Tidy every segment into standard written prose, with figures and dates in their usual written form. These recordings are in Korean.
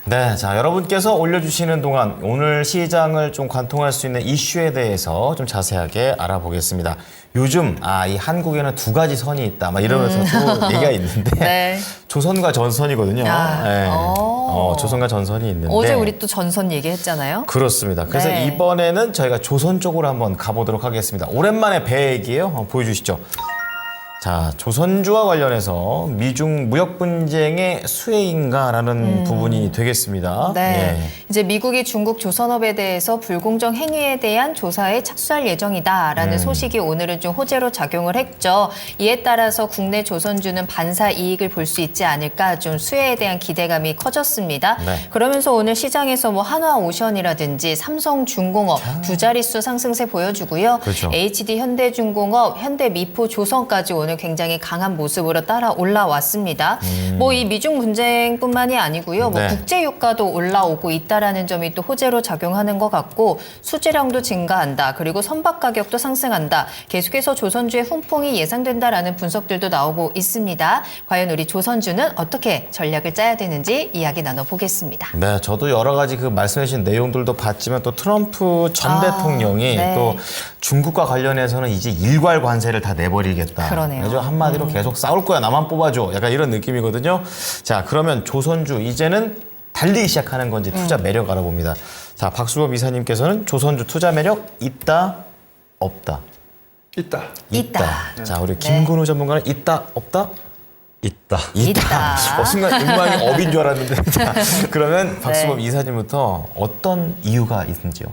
네, 자, 여러분께서 올려주시는 동안 오늘 시장을 좀 관통할 수 있는 이슈에 대해서 좀 자세하게 알아보겠습니다. 요즘, 이 한국에는 두 가지 선이 있다, 막 이러면서 또 얘기가 있는데, 네. 조선과 전선이거든요. 네. 조선과 전선이 있는데. 어제 우리 또 전선 얘기했잖아요. 그렇습니다. 그래서 네. 이번에는 저희가 조선 쪽으로 한번 가보도록 하겠습니다. 오랜만에 배 얘기예요. 한번 보여주시죠. 자, 조선주와 관련해서 미중 무역 분쟁의 수혜인가라는 부분이 되겠습니다. 네. 예. 이제 미국이 중국 조선업에 대해서 불공정 행위에 대한 조사에 착수할 예정이다라는 소식이 오늘은 좀 호재로 작용을 했죠. 이에 따라서 국내 조선주는 반사 이익을 볼 수 있지 않을까 좀 수혜에 대한 기대감이 커졌습니다. 네. 그러면서 오늘 시장에서 뭐 한화오션이라든지 삼성중공업 두 자릿수 상승세 보여주고요. 그렇죠. HD 현대중공업, 현대미포, 조선까지 오늘 굉장히 강한 모습으로 따라 올라왔습니다. 뭐 이 미중 분쟁뿐만이 아니고요. 뭐 네. 국제 유가도 올라오고 있다라는 점이 또 호재로 작용하는 것 같고 수지량도 증가한다. 그리고 선박 가격도 상승한다. 계속해서 조선주의 훈풍이 예상된다라는 분석들도 나오고 있습니다. 과연 우리 조선주는 어떻게 전략을 짜야 되는지 이야기 나눠보겠습니다. 네, 저도 여러 가지 그 말씀해주신 내용들도 봤지만 또 트럼프 전 대통령이 네. 또 중국과 관련해서는 이제 일괄 관세를 다 내버리겠다. 그러네요. 그래서 한마디로 계속 싸울 거야. 나만 뽑아줘. 약간 이런 느낌이거든요. 자, 그러면 조선주 이제는 달리기 시작하는 건지 투자 매력 알아봅니다. 자, 박수범 이사님께서는 조선주 투자 매력 있다, 없다. 있다. 있다. 자, 우리 김근우 전문가는 있다, 없다? 있다. 있다. 순간 음악이 업인 줄 알았는데. 자, 그러면 박수범 이사님부터 어떤 이유가 있는지요?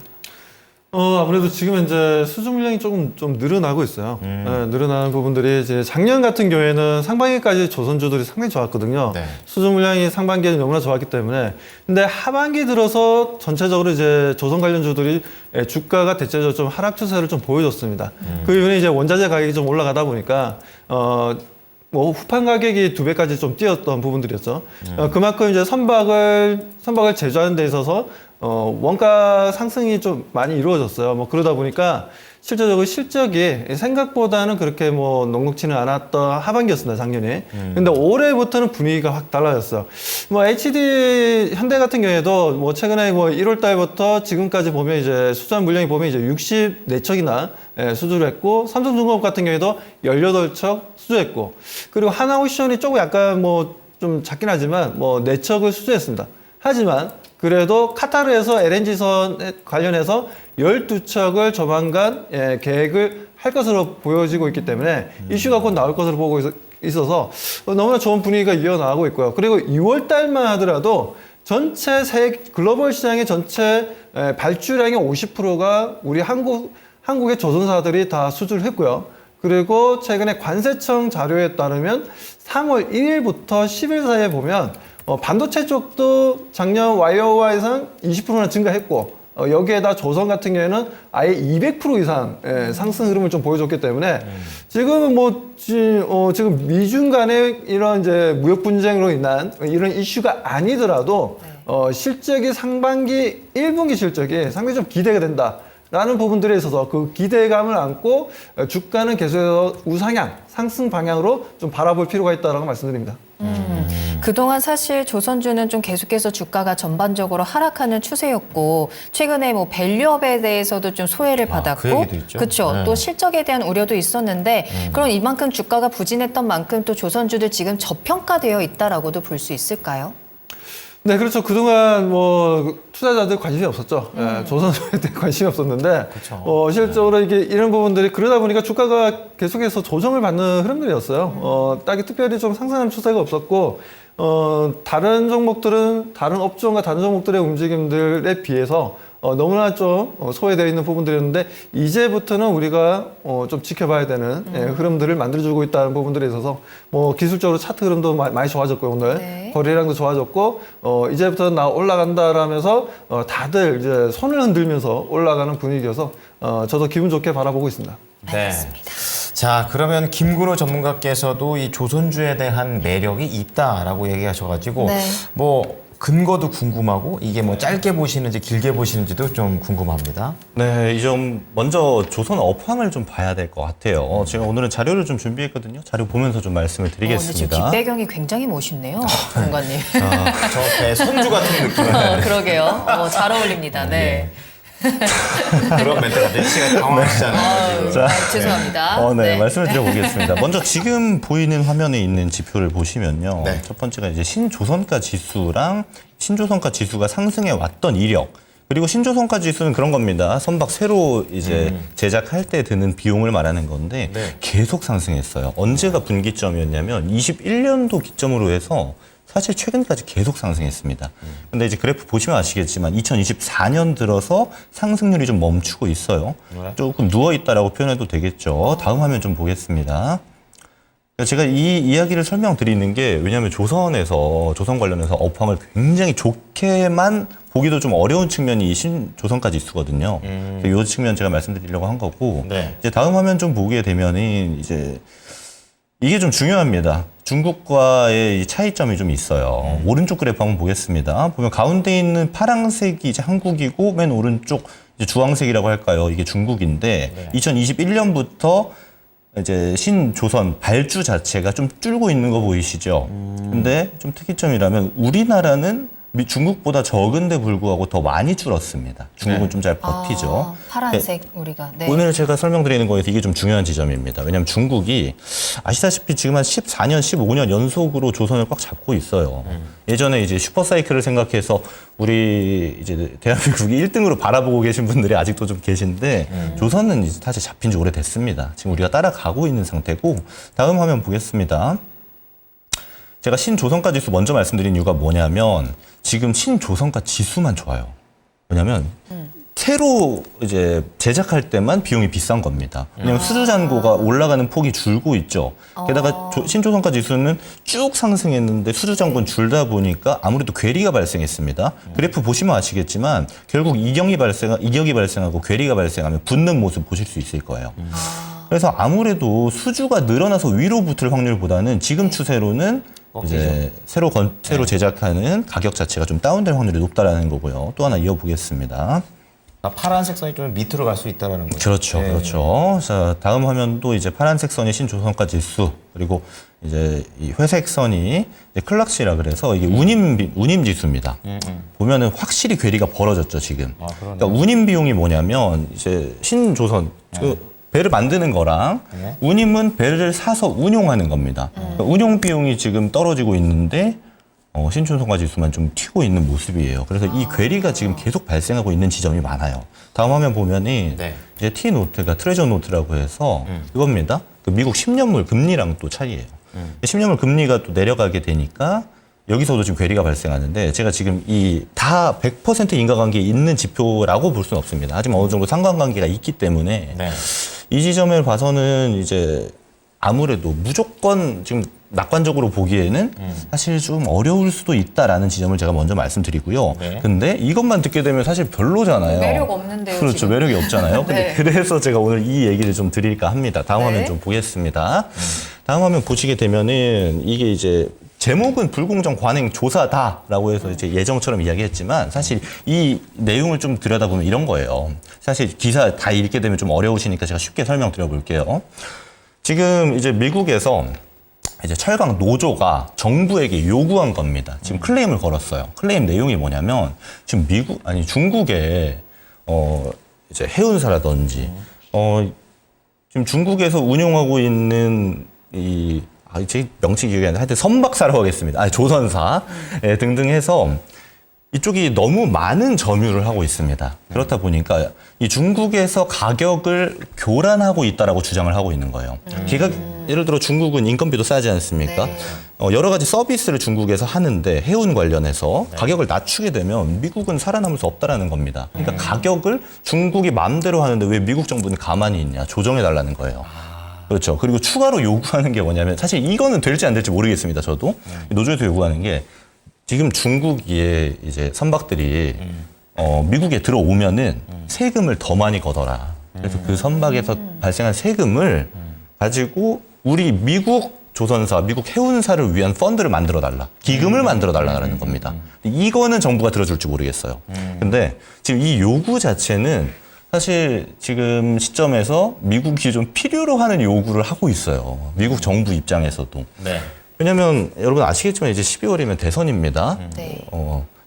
아무래도 지금 현재 수주 물량이 조금 좀 늘어나고 있어요. 네, 늘어나는 부분들이 이제 작년 같은 경우에는 상반기까지 조선주들이 상당히 좋았거든요. 네. 수주 물량이 상반기에 너무나 좋았기 때문에. 근데 하반기 들어서 전체적으로 이제 조선 관련주들이 주가가 대체적으로 좀 하락 추세를 좀 보여줬습니다. 그 이유는 이제 원자재 가격이 좀 올라가다 보니까 뭐 후판 가격이 2배까지 좀 뛰었던 부분들이었죠. 그만큼 이제 선박을 제조하는 데 있어서 원가 상승이 좀 많이 이루어졌어요. 뭐 그러다 보니까 실질적으로 실적이 생각보다는 그렇게 뭐 녹록치는 않았던 하반기였습니다, 작년에. 근데 올해부터는 분위기가 확 달라졌어요. 뭐 HD 현대 같은 경우에도 뭐 최근에 뭐 1월 달부터 지금까지 보면 이제 수주한 물량이 보면 이제 64척이나 수주를 했고, 삼성중공업 같은 경우에도 18척 수주했고, 그리고 하나오션이 조금 약간 뭐 좀 작긴 하지만 뭐 4척을 수주했습니다. 하지만 그래도 카타르에서 LNG선 관련해서 12척을 조만간 계획을 할 것으로 보여지고 있기 때문에 이슈가 곧 나올 것으로 보고 있어서 너무나 좋은 분위기가 이어나가고 있고요. 그리고 6월 달만 하더라도 전체 글로벌 시장의 전체 발주량의 50%가 우리 한국의 조선사들이 다 수주를 했고요. 그리고 최근에 관세청 자료에 따르면 3월 1일부터 10일 사이에 보면 반도체 쪽도 작년 YOY상 20%나 증가했고, 여기에다 조선 같은 경우에는 아예 200% 이상 상승 흐름을 좀 보여줬기 때문에 지금은 뭐 지금 미중 간의 이런 이제 무역 분쟁으로 인한 이런 이슈가 아니더라도 실적이 상반기 1분기 실적이 상당히 좀 기대가 된다. 라는 부분들에 있어서 그 기대감을 안고 주가는 계속해서 우상향, 상승 방향으로 좀 바라볼 필요가 있다고 말씀드립니다. 그동안 사실 조선주는 좀 계속해서 주가가 전반적으로 하락하는 추세였고, 최근에 뭐 밸류업에 대해서도 좀 소외를 받았고, 그 얘기도 있죠. 그렇죠. 네. 또 실적에 대한 우려도 있었는데, 그럼 이만큼 주가가 부진했던 만큼 또 조선주들 지금 저평가되어 있다라고도 볼 수 있을까요? 네, 그렇죠. 그동안 뭐 투자자들 관심이 없었죠. 조선주에 대해 관심이 없었는데, 그렇죠. 실질적으로 이게 이런 부분들이 그러다 보니까 주가가 계속해서 조정을 받는 흐름들이었어요. 딱히 특별히 좀 상승하는 추세가 없었고, 다른 종목들은 다른 업종과 다른 종목들의 움직임들에 비해서 너무나 좀 소외되어 있는 부분들이었는데, 이제부터는 우리가 좀 지켜봐야 되는 흐름들을 만들어주고 있다는 부분들에 있어서 뭐 기술적으로 차트 흐름도 많이 좋아졌고요, 오늘. 네. 거래량도 좋아졌고, 이제부터는 나 올라간다라면서 다들 이제 손을 흔들면서 올라가는 분위기여서 저도 기분 좋게 바라보고 있습니다. 알겠습니다. 자, 그러면 김근호 전문가께서도 이 조선주에 대한 매력이 있다라고 얘기하셔가지고 네. 뭐 근거도 궁금하고 이게 뭐 짧게 보시는지 길게 보시는지도 좀 궁금합니다. 네, 이 점 먼저 조선 업황을 좀 봐야 될 것 같아요. 제가 오늘은 자료를 좀 준비했거든요. 자료 보면서 좀 말씀을 근데 지금 드리겠습니다. 뒷배경이 굉장히 멋있네요, 공관님. 저 배 선주 같은 느낌. 그러게요. 잘 어울립니다. 네. 그런 멘트가 내 씨가 당황하시잖아요. 지금. 죄송합니다. 네, 말씀을 드려보겠습니다. 먼저 지금 보이는 화면에 있는 지표를 보시면요. 네. 첫 번째가 이제 신조선가 지수랑 신조선가 지수가 상승해 왔던 이력. 그리고 신조선가 지수는 그런 겁니다. 선박 새로 이제 제작할 때 드는 비용을 말하는 건데 네. 계속 상승했어요. 언제가 분기점이었냐면 21년도 기점으로 해서 사실 최근까지 계속 상승했습니다. 근데 이제 그래프 보시면 아시겠지만 2024년 들어서 상승률이 좀 멈추고 있어요. 조금 누워있다라고 표현해도 되겠죠. 다음 화면 좀 보겠습니다. 제가 이 이야기를 설명드리는 게 왜냐하면 조선 관련해서 업황을 굉장히 좋게만 보기도 좀 어려운 측면이 이 신조선가 지수거든요. 이 측면 제가 말씀드리려고 한 거고 네. 이제 다음 화면 좀 보게 되면은 이제 이게 좀 중요합니다. 중국과의 이 차이점이 좀 있어요. 오른쪽 그래프 한번 보겠습니다. 보면 가운데 있는 파란색이 이제 한국이고 맨 오른쪽 이제 주황색이라고 할까요? 이게 중국인데 2021년부터 이제 신조선 발주 자체가 좀 줄고 있는 거 보이시죠? 근데 좀 특이점이라면 우리나라는 중국보다 적은데 불구하고 더 많이 줄었습니다. 중국은 좀 잘 버티죠. 파란색 우리가. 네. 오늘 제가 설명드리는 거에서 이게 좀 중요한 지점입니다. 왜냐하면 중국이 아시다시피 지금 한 14년, 15년 연속으로 조선을 꽉 잡고 있어요. 예전에 이제 슈퍼사이클을 생각해서 우리 이제 대한민국이 1등으로 바라보고 계신 분들이 아직도 좀 계신데 조선은 이제 사실 잡힌 지 오래됐습니다. 지금 우리가 따라가고 있는 상태고 다음 화면 보겠습니다. 제가 신조선가 지수 먼저 말씀드린 이유가 뭐냐면 지금 신조선가 지수만 좋아요. 왜냐면 새로 이제 제작할 때만 비용이 비싼 겁니다. 왜냐면 수주잔고가 올라가는 폭이 줄고 있죠. 게다가 신조선가 지수는 쭉 상승했는데 수주잔고는 줄다 보니까 아무래도 괴리가 발생했습니다. 그래프 보시면 아시겠지만 결국 이격이 발생하고 괴리가 발생하면 붙는 모습 보실 수 있을 거예요. 그래서 아무래도 수주가 늘어나서 위로 붙을 확률보다는 지금 추세로는 이제 새로 제작하는 가격 자체가 좀 다운될 확률이 높다라는 거고요. 또 하나 이어보겠습니다. 파란색 선이 좀 밑으로 갈 수 있다라는 거죠. 그렇죠, 네. 그렇죠. 자, 다음 화면도 이제 파란색 선이 신조선가 지수, 그리고 이제 이 회색 선이 이제 클락시라 그래서 이게 운임 지수입니다. 보면은 확실히 괴리가 벌어졌죠, 지금. 그러니까 운임 비용이 뭐냐면 이제 신조선 배를 만드는 거랑 운임은 배를 사서 운용하는 겁니다. 그러니까 운용 비용이 지금 떨어지고 있는데 신조선가 지수만 좀 튀고 있는 모습이에요. 그래서 이 괴리가 지금 계속 발생하고 있는 지점이 많아요. 다음 화면 보면은 네. 이제 T노트가 트레저 노트라고 해서 이겁니다. 그 미국 10년물 금리랑 또 차이예요. 10년물 금리가 또 내려가게 되니까 여기서도 지금 괴리가 발생하는데 제가 지금 이 다 100% 인과관계에 있는 지표라고 볼 수는 없습니다. 하지만 어느 정도 상관관계가 있기 때문에 네. 이 지점을 봐서는 이제 아무래도 무조건 지금 낙관적으로 보기에는 사실 좀 어려울 수도 있다라는 지점을 제가 먼저 말씀드리고요. 네. 근데 이것만 듣게 되면 사실 별로잖아요. 매력 없는데요, 그렇죠. 지금. 매력이 없잖아요. 근데 네. 그래서 제가 오늘 이 얘기를 좀 드릴까 합니다. 다음 네. 화면 좀 보겠습니다. 다음 화면 보시게 되면은 이게 이제 제목은 불공정 관행 조사다라고 해서 이제 예정처럼 이야기했지만 사실 이 내용을 좀 들여다보면 이런 거예요. 사실 기사 다 읽게 되면 좀 어려우시니까 제가 쉽게 설명드려 볼게요. 지금 이제 미국에서 이제 철강 노조가 정부에게 요구한 겁니다. 지금 클레임을 걸었어요. 클레임 내용이 뭐냐면 지금 중국에 이제 해운사라든지 지금 중국에서 운용하고 있는 제 명칭 기억이 안 나요. 하여튼 선박사라고 하겠습니다. 조선사 등등 해서 이쪽이 너무 많은 점유를 하고 있습니다. 그렇다 보니까 이 중국에서 가격을 교란하고 있다라고 주장을 하고 있는 거예요. 예를 들어 중국은 인건비도 싸지 않습니까? 네. 여러 가지 서비스를 중국에서 하는데 해운 관련해서 가격을 낮추게 되면 미국은 살아남을 수 없다라는 겁니다. 그러니까 가격을 중국이 마음대로 하는데 왜 미국 정부는 가만히 있냐? 조정해 달라는 거예요. 그렇죠. 그리고 추가로 요구하는 게 뭐냐면 사실 이거는 될지 안 될지 모르겠습니다. 저도 노조에서 요구하는 게 지금 중국의 이제 선박들이 미국에 들어오면은 세금을 더 많이 걷어라. 그래서 그 선박에서 발생한 세금을 가지고 우리 미국 조선사, 미국 해운사를 위한 펀드를 만들어 달라. 기금을 만들어 달라는 겁니다. 이거는 정부가 들어줄지 모르겠어요. 근데 지금 이 요구 자체는 사실 지금 시점에서 미국이 좀 필요로 하는 요구를 하고 있어요. 미국 정부 입장에서도. 네. 왜냐면 여러분 아시겠지만 이제 12월이면 대선입니다. 네.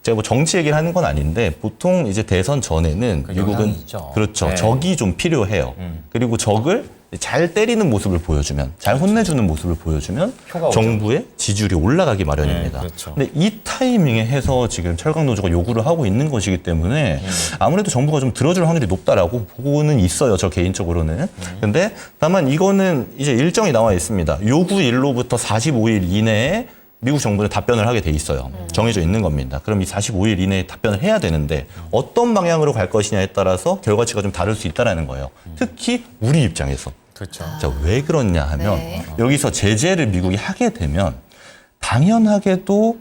제가 뭐 정치 얘기를 하는 건 아닌데 보통 이제 대선 전에는 그 미국은 영향이 있죠. 그렇죠. 네. 적이 좀 필요해요. 그리고 적을 잘 때리는 모습을 보여주면, 잘 혼내주는 모습을 보여주면 표가 오죠. 정부의 지지율이 올라가기 마련입니다. 네, 그렇죠. 근데 이 타이밍에 해서 지금 철강노조가 요구를 하고 있는 것이기 때문에 아무래도 정부가 좀 들어줄 확률이 높다라고 보고는 있어요. 저 개인적으로는. 근데 다만 이거는 이제 일정이 나와 있습니다. 요구일로부터 45일 이내에 미국 정부는 답변을 하게 돼 있어요. 정해져 있는 겁니다. 그럼 이 45일 이내에 답변을 해야 되는데 어떤 방향으로 갈 것이냐에 따라서 결과치가 좀 다를 수 있다는 거예요. 특히 우리 입장에서. 그렇죠. 자, 왜 그러냐 하면 네. 여기서 제재를 미국이 하게 되면 당연하게도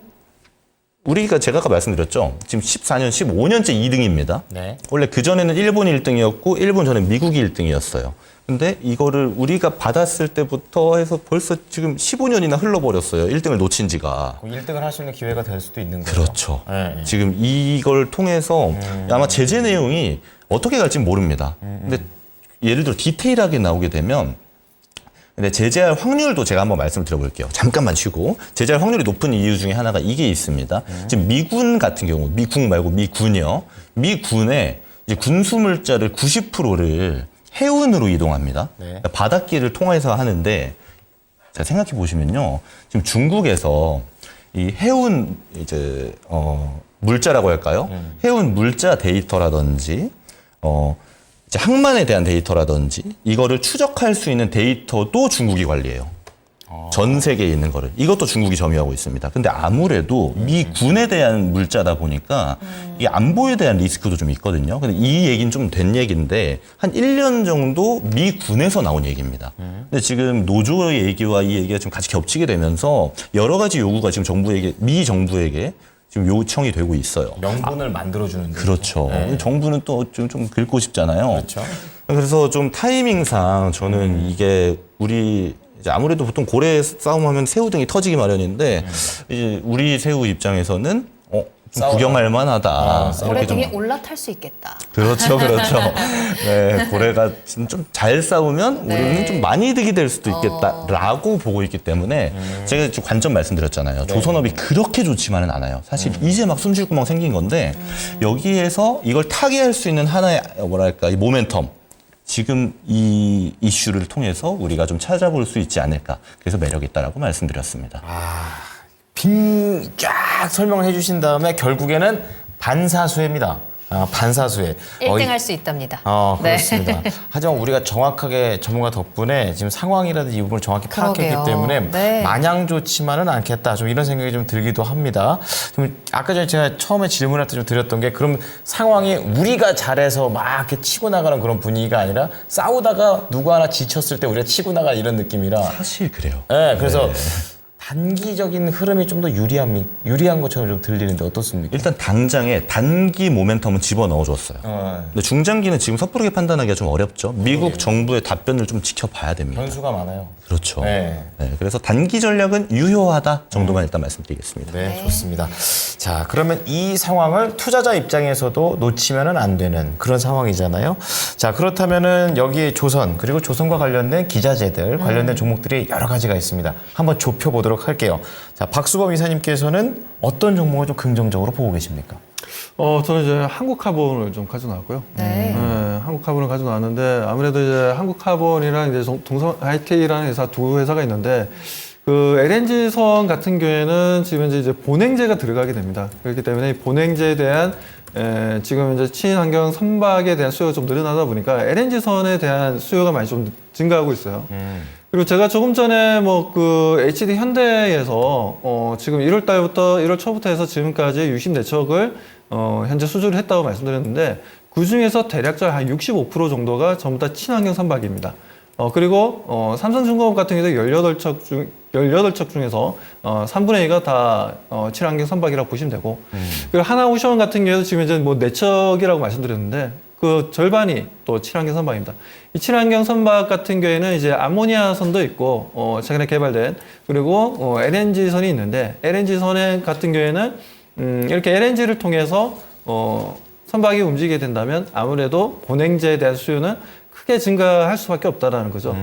우리가 제가 아까 말씀드렸죠. 지금 14년, 15년째 2등입니다. 네. 원래 그전에는 일본이 1등이었고 일본 전에 미국이 1등이었어요. 근데 이거를 우리가 받았을 때부터 해서 벌써 지금 15년이나 흘러버렸어요. 1등을 놓친 지가. 1등을 할 수 있는 기회가 될 수도 있는 거예요. 그렇죠. 네. 지금 이걸 통해서 아마 제재 내용이 어떻게 갈지는 모릅니다. 근데 예를 들어 디테일하게 나오게 되면 근데 제재할 확률도 제가 한번 말씀을 드려볼게요. 잠깐만 쉬고. 제재할 확률이 높은 이유 중에 하나가 이게 있습니다. 지금 미군 같은 경우, 미국 말고 미군이요. 미군의 이제 군수물자를 90%를 해운으로 이동합니다. 네. 그러니까 바닷길을 통해서 하는데 자, 생각해 보시면요. 지금 중국에서 이 해운 이제 물자라고 할까요? 해운 물자 데이터라든지 이제 항만에 대한 데이터라든지 이거를 추적할 수 있는 데이터도 중국이 관리해요. 전 세계에 있는 거를. 이것도 중국이 점유하고 있습니다. 근데 아무래도 미군에 대한 물자다 보니까 이 안보에 대한 리스크도 좀 있거든요. 근데 이 얘기는 좀 된 얘기인데 한 1년 정도 미군에서 나온 얘기입니다. 근데 지금 노조의 얘기와 이 얘기가 지금 같이 겹치게 되면서 여러 가지 요구가 지금 정부에게, 미 정부에게 지금 요청이 되고 있어요. 명분을 만들어주는. 그렇죠. 네. 정부는 또 좀 긁고 싶잖아요. 그렇죠. 그래서 좀 타이밍상 저는 이게 우리 이제 아무래도 보통 고래 싸움하면 새우 등이 터지기 마련인데 이제 우리 새우 입장에서는 좀 싸워라. 구경할 만하다. 올해 이렇게 좀 등에 올라탈 수 있겠다. 그렇죠, 그렇죠. 네, 고래가 좀 잘 싸우면 네. 우리는 좀 많이 득이 될 수도 있겠다라고 보고 있기 때문에 제가 지금 관점 말씀드렸잖아요. 조선업이 그렇게 좋지만은 않아요. 사실 이제 막 숨쉴구멍 생긴 건데 여기에서 이걸 타개할 수 있는 하나의 뭐랄까 이 모멘텀. 지금 이 이슈를 통해서 우리가 좀 찾아볼 수 있지 않을까. 그래서 매력이 있다라고 말씀드렸습니다. 빙 쫙 설명을 해주신 다음에 결국에는 반사수혜입니다. 반사수혜. 1등 할 수 있답니다. 그렇습니다. 하지만 우리가 정확하게 전문가 덕분에 지금 상황이라든지 이 부분을 정확히 파악했기 그러게요. 때문에 네. 마냥 좋지만은 않겠다. 좀 이런 생각이 좀 들기도 합니다. 좀 아까 전에 제가 처음에 질문할 때 좀 드렸던 게 그럼 상황이 우리가 잘해서 막 이렇게 치고 나가는 그런 분위기가 아니라 싸우다가 누구 하나 지쳤을 때 우리가 치고 나가 이런 느낌이라. 사실 그래요. 네, 그래서 단기적인 흐름이 좀 더 유리한 것처럼 좀 들리는데 어떻습니까? 일단 당장에 단기 모멘텀은 집어넣어줬어요. 근데 중장기는 지금 섣부르게 판단하기가 좀 어렵죠. 미국 정부의 답변을 좀 지켜봐야 됩니다. 변수가 많아요. 그렇죠. 네. 네, 그래서 단기 전략은 유효하다 정도만 일단 말씀드리겠습니다. 네, 좋습니다. 자, 그러면 이 상황을 투자자 입장에서도 놓치면은 안 되는 그런 상황이잖아요. 자, 그렇다면은 여기 조선 그리고 조선과 관련된 기자재들 관련된 종목들이 여러 가지가 있습니다. 한번 좁혀보도록 할게요. 자, 박수범 이사님께서는 어떤 종목을 좀 긍정적으로 보고 계십니까? 저는 이제 한국카본을 좀 가져나왔고요. 네. 한국카본을 가져나왔는데 아무래도 이제 한국카본이랑 이제 동성 IK라는 회사 두 회사가 있는데 그 LNG선 같은 경우에는 지금 이제 본행제가 들어가게 됩니다. 그렇기 때문에 이 본행제에 대한 지금 이제 친환경 선박에 대한 수요가 좀 늘어나다 보니까 LNG선에 대한 수요가 많이 좀 증가하고 있어요. 그리고 제가 조금 전에 뭐 그 HD 현대에서 지금 1월 달부터 1월 초부터 해서 지금까지 유심 내척을 현재 수주를 했다고 말씀드렸는데 그 중에서 대략적으로 한 65% 정도가 전부 다 친환경 선박입니다. 그리고 삼성중공업 같은 경우도 18척 중에서 3분의 2가 다 친환경 선박이라고 보시면 되고 그리고 하나오션 같은 경우도 지금 이제 뭐 4척이라고 말씀드렸는데 그 절반이 또 친환경 선박입니다. 이 친환경 선박 같은 경우에는 이제 암모니아 선도 있고 최근에 개발된 그리고 LNG 선이 있는데 LNG 선 같은 경우에는 이렇게 LNG를 통해서 선박이 움직이게 된다면 아무래도 본행제에 대한 수요는 크게 증가할 수밖에 없다라는 거죠.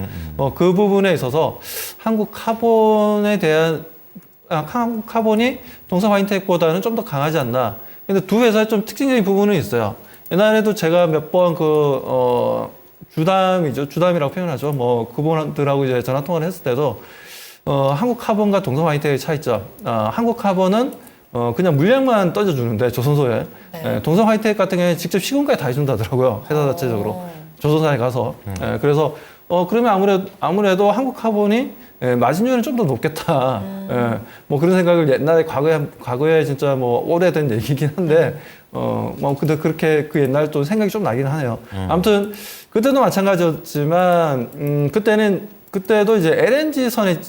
그 부분에 있어서 한국 카본에 대한 한국 카본이 동서 화이텍보다는 좀 더 강하지 않나. 근데 두 회사의 좀 특징적인 부분은 있어요. 옛날에도 제가 몇 번 주담이라고 표현하죠. 뭐 그분들하고 이제 전화 통화를 했을 때도 한국 카본과 동서 화이텍의 차이점. 한국 카본은 그냥 물량만 던져주는데 조선소에 동서 화이텍 같은 경우에 직접 시공까지 다 해준다더라고요. 회사 자체적으로 조선사에 가서. 그래서 그러면 아무래도 한국 카본이 마진율은 좀 더 높겠다. 뭐 그런 생각을 옛날에 과거에 진짜 뭐 오래된 얘기긴 한데, 뭐 근데 그렇게 그 옛날 또 생각이 좀 나긴 하네요. 아무튼 그때도 마찬가지였지만, 그때도 이제 LNG 선에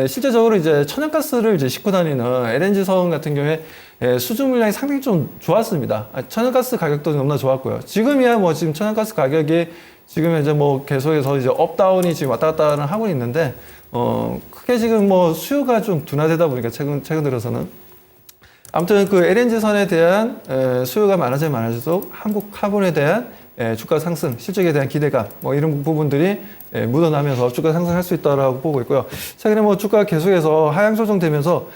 실제적으로 이제 천연가스를 이제 싣고 다니는 LNG 선 같은 경우에 수주 물량이 상당히 좀 좋았습니다. 천연가스 가격도 너무나 좋았고요. 지금이야 뭐 지금 천연가스 가격이 지금 이제 뭐 계속해서 이제 업다운이 지금 왔다 갔다 하고 있는데, 크게 지금 뭐 수요가 좀 둔화되다 보니까 최근 들어서는 아무튼 그 LNG 선에 대한 수요가 많아질수록 한국 카본에 대한 주가 상승, 실적에 대한 기대감, 뭐 이런 부분들이 묻어나면서 주가 상승할 수 있다라고 보고 있고요. 최근에 뭐 주가 계속해서 하향 조정되면서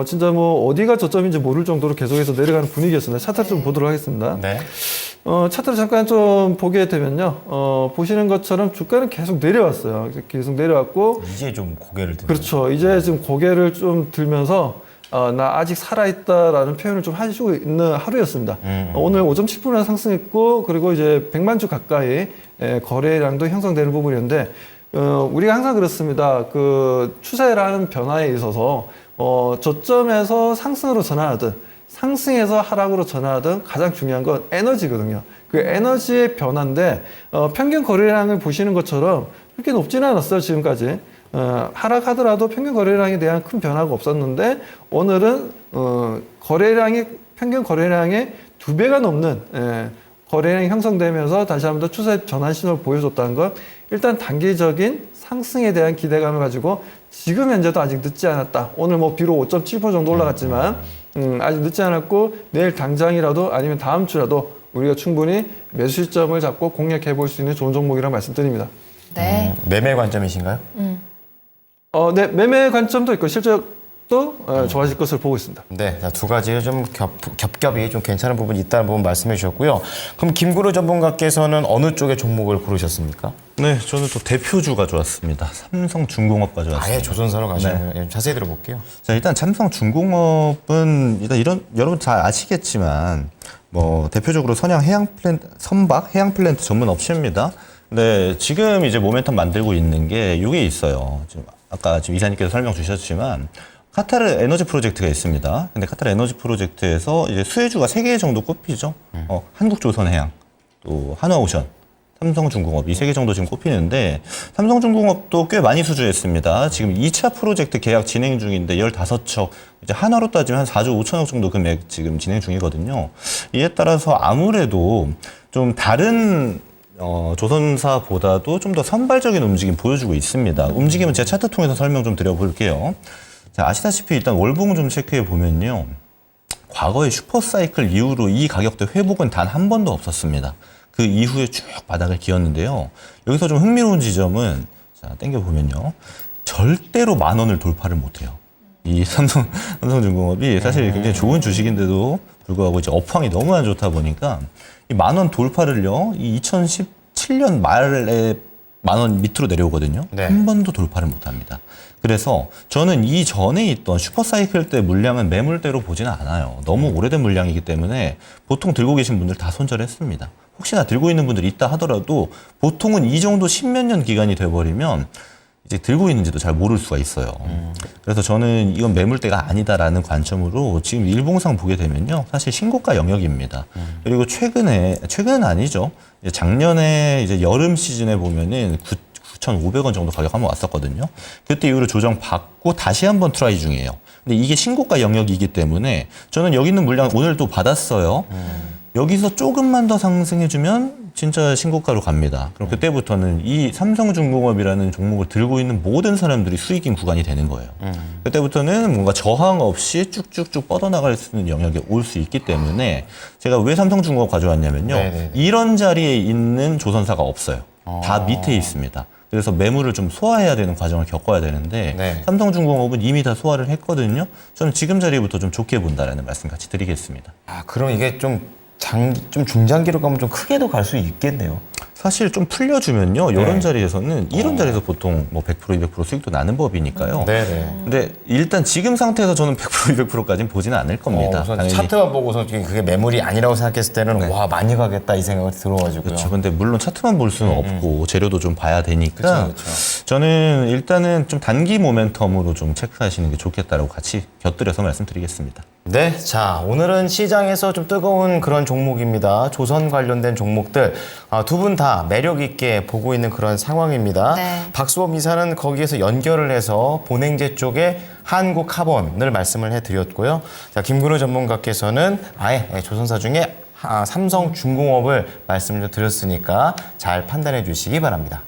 진짜 뭐 어디가 저점인지 모를 정도로 계속해서 내려가는 분위기였습니다. 차트를 좀 보도록 하겠습니다. 네. 차트를 잠깐 좀 보게 되면요. 보시는 것처럼 주가는 계속 내려왔어요. 계속 내려왔고. 이제 좀 고개를 드는. 그렇죠. 이제 지금 고개를 좀 들면서 나 아직 살아있다라는 표현을 좀 하시고 있는 하루였습니다. 오늘 5.7% 상승했고, 그리고 이제 100만 주 가까이 거래량도 형성되는 부분이었는데, 우리가 항상 그렇습니다. 그 추세라는 변화에 있어서 저점에서 상승으로 전환하든 상승에서 하락으로 전환하든 가장 중요한 건 에너지거든요. 그 에너지의 변화인데 평균 거래량을 보시는 것처럼 그렇게 높지는 않았어요, 지금까지. 하락하더라도 평균 거래량에 대한 큰 변화가 없었는데 오늘은 평균 거래량의 2배가 넘는 거래량이 형성되면서 다시 한번 더 추세 전환 신호를 보여줬다는 건 일단 단기적인 상승에 대한 기대감을 가지고 지금 현재도 아직 늦지 않았다. 오늘 뭐 비록 5.7% 정도 올라갔지만 아직 늦지 않았고 내일 당장이라도 아니면 다음 주라도 우리가 충분히 매수 시점을 잡고 공략해 볼 수 있는 좋은 종목이라고 말씀드립니다. 네. 매매 관점이신가요? 네, 매매 관점도 있고 실적도 좋아질 것을 보고 있습니다. 네, 두 가지 좀 겹겹이 좀 괜찮은 부분이 있다는 부분 말씀해 주셨고요. 그럼 김구루 전문가께서는 어느 쪽의 종목을 고르셨습니까? 네, 저는 또 대표주가 좋았습니다. 삼성중공업가 좋았습니다. 아예 조선사로 가시는 거예요. 자세히 들어볼게요. 자, 일단 삼성중공업은 일단 여러분 잘 아시겠지만 뭐 대표적으로 선박 해양 플랜트 전문 업체입니다. 근데 지금 이제 모멘텀 만들고 있는 게 이게 있어요. 아까 지금 이사님께서 설명 주셨지만 카타르 에너지 프로젝트가 있습니다. 근데 카타르 에너지 프로젝트에서 이제 수혜주가 3개 정도 꼽히죠. 한국조선해양, 또 한화오션, 삼성중공업 이 3개 정도 지금 꼽히는데 삼성중공업도 꽤 많이 수주했습니다. 지금 2차 프로젝트 계약 진행 중인데 15척, 이제 한화로 따지면 한 4조 5천억 정도 금액 지금 진행 중이거든요. 이에 따라서 아무래도 좀 다른 조선사보다도 좀 더 선발적인 움직임 보여주고 있습니다. 움직임은 제가 차트 통해서 설명 좀 드려볼게요. 자, 아시다시피 일단 월봉 좀 체크해 보면요. 과거의 슈퍼사이클 이후로 이 가격대 회복은 단 한 번도 없었습니다. 그 이후에 쭉 바닥을 기었는데요. 여기서 좀 흥미로운 지점은 자, 땡겨보면요. 절대로 10,000원을 돌파를 못해요. 이 삼성중공업이 사실 굉장히 좋은 주식인데도 불구하고 이제 업황이 너무 안 좋다 보니까 이 10,000원 돌파를요, 이 2017년 말에 10,000원 밑으로 내려오거든요. 네. 한 번도 돌파를 못 합니다. 그래서 저는 이 전에 있던 슈퍼사이클 때 물량은 매물대로 보지는 않아요. 너무 오래된 물량이기 때문에 보통 들고 계신 분들 다 손절했습니다. 혹시나 들고 있는 분들이 있다 하더라도 보통은 이 정도 10몇 년 기간이 돼버리면 이제 들고 있는지도 잘 모를 수가 있어요. 그래서 저는 이건 매물대가 아니다라는 관점으로 지금 일봉상 보게 되면요. 사실 신고가 영역입니다. 그리고 최근은 아니죠. 이제 작년에 이제 여름 시즌에 보면은 9,500원 정도 가격 한번 왔었거든요. 그때 이후로 조정 받고 다시 한번 트라이 중이에요. 근데 이게 신고가 영역이기 때문에 저는 여기 있는 물량 오늘 또 받았어요. 여기서 조금만 더 상승해주면 진짜 신고가로 갑니다. 그럼 그때부터는 이 삼성중공업이라는 종목을 들고 있는 모든 사람들이 수익인 구간이 되는 거예요. 그때부터는 뭔가 저항 없이 쭉쭉쭉 뻗어나갈 수 있는 영역에 올 수 있기 때문에 제가 왜 삼성중공업 가져왔냐면요. 네네네. 이런 자리에 있는 조선사가 없어요. 다 밑에 있습니다. 그래서 매물을 좀 소화해야 되는 과정을 겪어야 되는데 네. 삼성중공업은 이미 다 소화를 했거든요. 저는 지금 자리부터 좀 좋게 본다라는 말씀 같이 드리겠습니다. 아, 그럼 이게 좀 중장기로 가면 좀 크게도 갈 수 있겠네요. 사실 좀 풀려주면요. 이런 네. 자리에서는 이런 자리에서 보통 뭐 100%, 200% 수익도 나는 법이니까요. 네네. 근데 일단 지금 상태에서 저는 100%, 200%까지는 보지는 않을 겁니다. 우선 당연히. 차트만 보고서 지금 그게 매물이 아니라고 생각했을 때는 와 많이 가겠다 이 생각이 들어가지고요. 그렇죠. 근데 물론 차트만 볼 수는 없고 재료도 좀 봐야 되니까 그쵸, 그쵸. 저는 일단은 좀 단기 모멘텀으로 좀 체크하시는 게 좋겠다라고 같이 곁들여서 말씀드리겠습니다. 네, 자 오늘은 시장에서 좀 뜨거운 그런 종목입니다. 조선 관련된 종목들 두 분 다 매력 있게 보고 있는 그런 상황입니다. 네. 박수범 이사는 거기에서 연결을 해서 본행제 쪽에 한국카본을 말씀을 해드렸고요. 자 김근호 전문가께서는 아예 조선사 중에 삼성중공업을 말씀을 드렸으니까 잘 판단해 주시기 바랍니다.